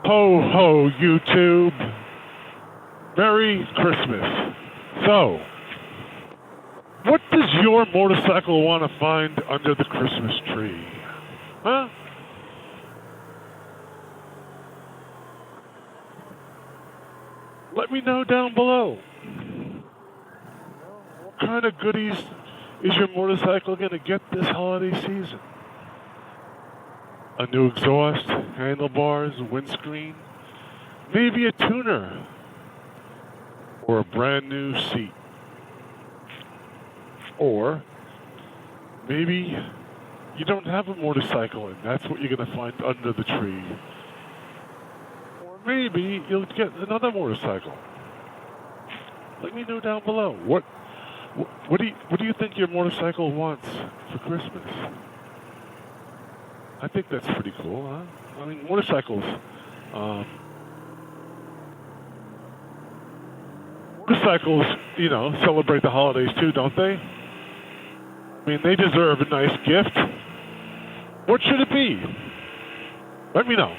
Ho ho, YouTube. Merry Christmas. So, what does your motorcycle want to find under the Christmas tree? Huh? Let me know down below. What kind of goodies is your motorcycle going to get this holiday season? A new exhaust, handlebars, windscreen, maybe a tuner, or a brand new seat. Or maybe you don't have a motorcycle and that's what you're going to find under the tree. Or maybe you'll get another motorcycle. Let me know down below. What do you think your motorcycle wants for Christmas? I think that's pretty cool, huh? I mean, motorcycles celebrate the holidays too, don't they? I mean, they deserve a nice gift. What should it be? Let me know.